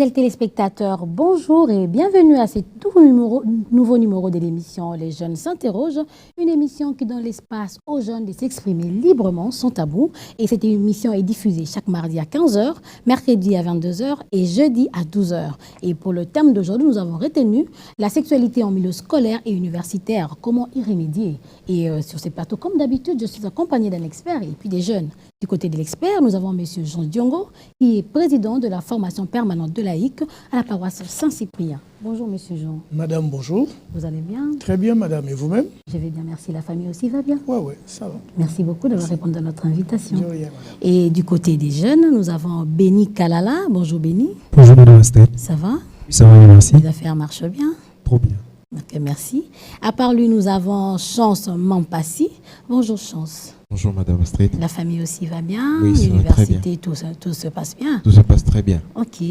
Fidèles téléspectateurs, bonjour et bienvenue à ce nouveau numéro de l'émission Les Jeunes s'interrogent, une émission qui donne l'espace aux jeunes de s'exprimer librement, sans tabou. Et cette émission est diffusée chaque mardi à 15h, mercredi à 22h et jeudi à 12h. Et pour le thème d'aujourd'hui, nous avons retenu la sexualité en milieu scolaire et universitaire, comment y remédier. Et sur ces plateaux, comme d'habitude, je suis accompagnée d'un expert et puis des jeunes. Du côté de l'expert, nous avons M. Jean Diongo, qui est président de la formation permanente de laïcs à la paroisse Saint-Cyprien. Bonjour, M. Jean. Madame, bonjour. Vous allez bien? Très bien, madame. Et vous-même? Je vais bien, merci. La famille aussi va bien? Oui, ça va. Merci beaucoup d'avoir répondu à notre invitation. De rien, madame. Et du côté des jeunes, nous avons Béni Kalala. Bonjour, Béni. Bonjour, madame Astrid. Ça va? Ça va, merci. Les affaires marchent bien? Trop bien. Ok, merci. À part lui, nous avons Chance Mampassi. Bonjour, Chance. Bonjour Madame Astrid. La famille aussi va bien? Oui, ça va très bien. L'université, tout se passe bien? Tout se passe très bien. Ok,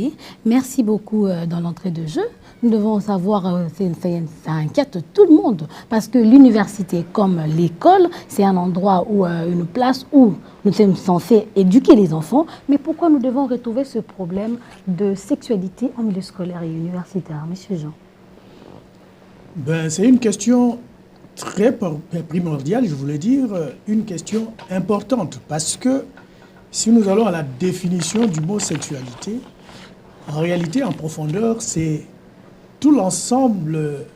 merci beaucoup dans l'entrée de jeu. Nous devons savoir, ça inquiète tout le monde, parce que l'université, comme l'école, c'est un endroit où, une place où nous sommes censés éduquer les enfants. Mais pourquoi nous devons retrouver ce problème de sexualité en milieu scolaire et universitaire, Monsieur Jean? C'est une question très primordiale, je voulais dire, une question importante, parce que si nous allons à la définition du mot sexualité, en réalité, en profondeur, c'est tout l'ensemble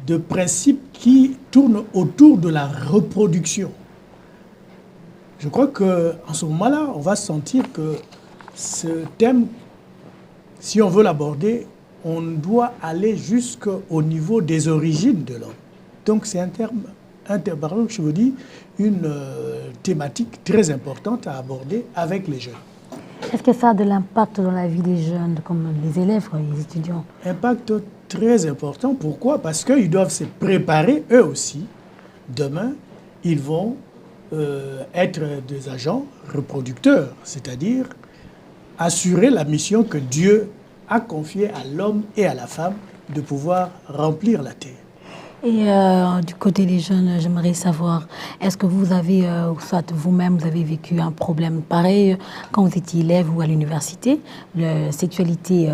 de principes qui tournent autour de la reproduction. Je crois qu'en ce moment-là, on va sentir que ce thème, si on veut l'aborder, on doit aller jusqu'au niveau des origines de l'homme. Donc c'est je veux dire, une thématique très importante à aborder avec les jeunes. Est-ce que ça a de l'impact dans la vie des jeunes, comme les élèves, les étudiants? Impact très important. Pourquoi? Parce qu'ils doivent se préparer, eux aussi. Demain, ils vont être des agents reproducteurs, c'est-à-dire assurer la mission que Dieu a confiée à l'homme et à la femme de pouvoir remplir la terre. Et du côté des jeunes, j'aimerais savoir, est-ce que vous avez, soit vous-même, vous avez vécu un problème pareil quand vous étiez élève ou à l'université? La sexualité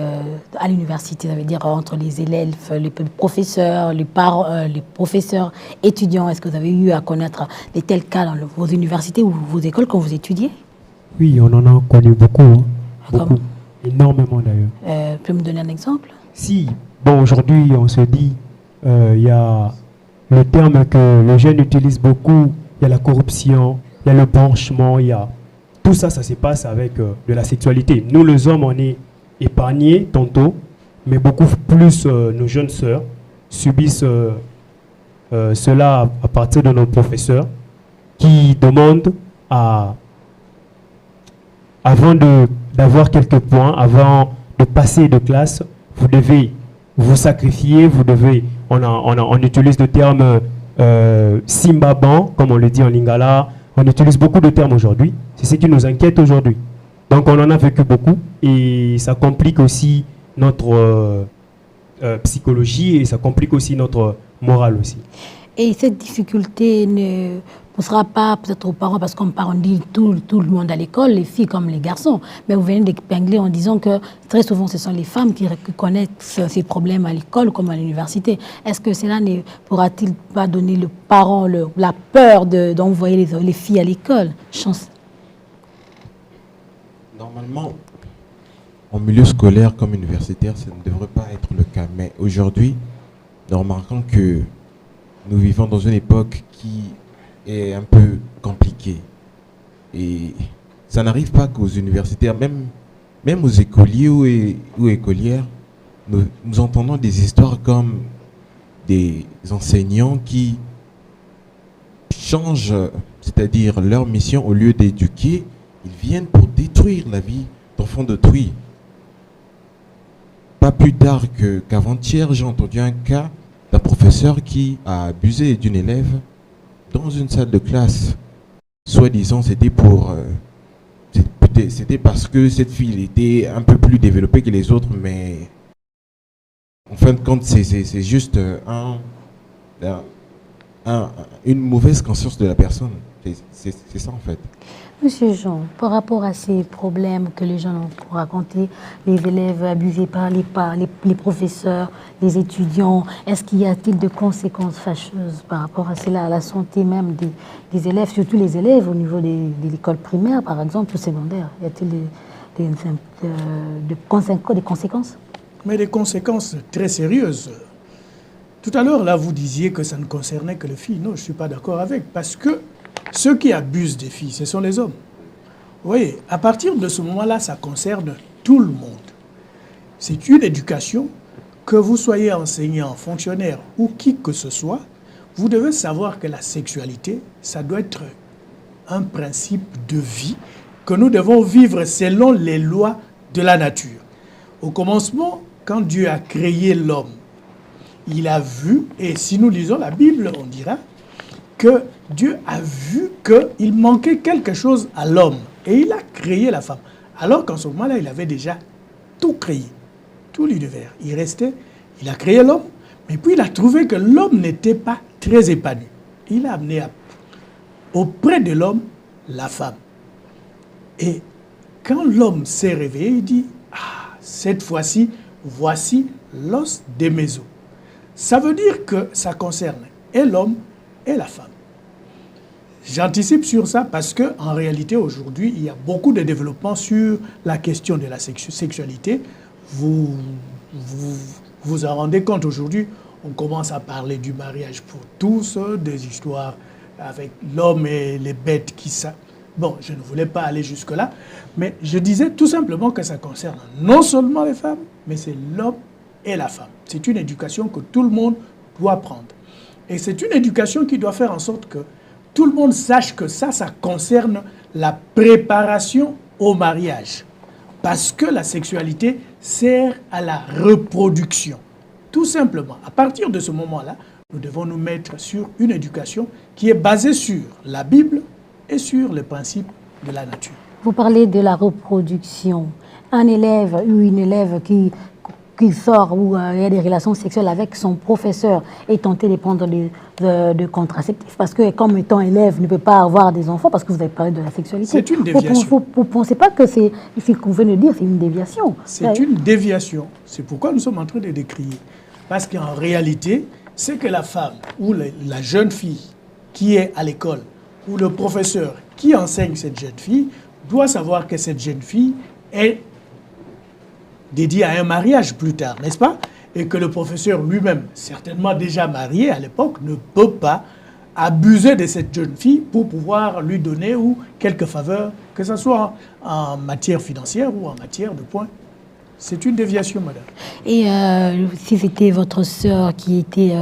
à l'université, ça veut dire entre les élèves, les professeurs, les parents, les professeurs, étudiants. Est-ce que vous avez eu à connaître de tels cas dans vos universités ou vos écoles quand vous étudiez? Oui, on en a connu beaucoup. Hein. Beaucoup. Comme? Énormément d'ailleurs. Peux me donner un exemple? Si, bon, aujourd'hui, on se dit, il y a le terme que les jeunes utilisent beaucoup, il y a la corruption, il y a le branchement, il y a... Tout ça, ça se passe avec de la sexualité. Nous, les hommes, on est épargnés tantôt, mais beaucoup plus nos jeunes sœurs subissent cela à partir de nos professeurs qui demandent avant d'avoir quelques points, avant de passer de classe, vous devez vous sacrifier, vous devez... On utilise le terme simbaban, comme on le dit en lingala. On utilise beaucoup de termes aujourd'hui. C'est ce qui nous inquiète aujourd'hui. Donc on en a vécu beaucoup et ça complique aussi notre psychologie et ça complique aussi notre morale aussi. Et cette difficulté ne poussera pas peut-être aux parents, parce qu'on dit tout le monde à l'école, les filles comme les garçons. Mais vous venez d'épingler en disant que très souvent ce sont les femmes qui connaissent ces problèmes à l'école comme à l'université. Est-ce que cela ne pourra-t-il pas donner aux parents la peur d'envoyer les filles à l'école? Chance. Normalement, en milieu scolaire comme universitaire, ça ne devrait pas être le cas. Mais aujourd'hui, nous remarquons que nous vivons dans une époque qui est un peu compliquée. Et ça n'arrive pas qu'aux universitaires, même aux écoliers ou écolières, nous entendons des histoires comme des enseignants qui changent, c'est-à-dire leur mission, au lieu d'éduquer, ils viennent pour détruire la vie d'enfants d'autrui. Pas plus tard qu'avant-hier, j'ai entendu un cas d'un professeur qui a abusé d'une élève dans une salle de classe. Soi-disant, c'était parce que cette fille était un peu plus développée que les autres, mais en fin de compte, c'est juste une mauvaise conscience de la personne. C'est ça en fait. Monsieur Jean, par rapport à ces problèmes que les gens ont racontés, les élèves abusés par les professeurs, les étudiants, est-ce qu'il y a-t-il de conséquences fâcheuses par rapport à cela, à la santé même des élèves, surtout les élèves au niveau de l'école primaire, par exemple, ou secondaire? Y a-t-il des conséquences? Mais des conséquences très sérieuses. Tout à l'heure, là, vous disiez que ça ne concernait que les filles. Non, je ne suis pas d'accord avec, parce que ceux qui abusent des filles, ce sont les hommes. Vous voyez, à partir de ce moment-là, ça concerne tout le monde. C'est une éducation, que vous soyez enseignant, fonctionnaire ou qui que ce soit, vous devez savoir que la sexualité, ça doit être un principe de vie que nous devons vivre selon les lois de la nature. Au commencement, quand Dieu a créé l'homme, il a vu, et si nous lisons la Bible, on dira que Dieu a vu qu'il manquait quelque chose à l'homme et il a créé la femme. Alors qu'en ce moment-là, il avait déjà tout créé, tout l'univers. Il a créé l'homme, mais puis il a trouvé que l'homme n'était pas très épanoui. Il a amené auprès de l'homme la femme. Et quand l'homme s'est réveillé, il dit « Ah, cette fois-ci, voici l'os des mes os. » Ça veut dire que ça concerne et l'homme et la femme. J'anticipe sur ça parce qu'en réalité, aujourd'hui, il y a beaucoup de développement sur la question de la sexualité. Vous vous en rendez compte aujourd'hui, on commence à parler du mariage pour tous, des histoires avec l'homme et les bêtes qui ça. Bon, je ne voulais pas aller jusque-là, mais je disais tout simplement que ça concerne non seulement les femmes, mais c'est l'homme et la femme. C'est une éducation que tout le monde doit prendre. Et c'est une éducation qui doit faire en sorte que tout le monde sache que ça concerne la préparation au mariage. Parce que la sexualité sert à la reproduction. Tout simplement. À partir de ce moment-là, nous devons nous mettre sur une éducation qui est basée sur la Bible et sur les principes de la nature. Vous parlez de la reproduction. Un élève ou une élève qui sort ou il y a des relations sexuelles avec son professeur et tenter de prendre de contraceptifs parce que comme étant élève ne peut pas avoir des enfants parce que vous avez parlé de la sexualité. C'est une déviation. Vous ne pensez pas que c'est ce que vous venez de dire, c'est une déviation? C'est une déviation. C'est pourquoi nous sommes en train de décrier. Parce qu'en réalité, c'est que la femme ou la jeune fille qui est à l'école ou le professeur qui enseigne cette jeune fille doit savoir que cette jeune fille est dédié à un mariage plus tard, n'est-ce pas? Et que le professeur lui-même, certainement déjà marié à l'époque, ne peut pas abuser de cette jeune fille pour pouvoir lui donner ou quelques faveurs, que ce soit en matière financière ou en matière de points. C'est une déviation, madame. Et si c'était votre sœur qui était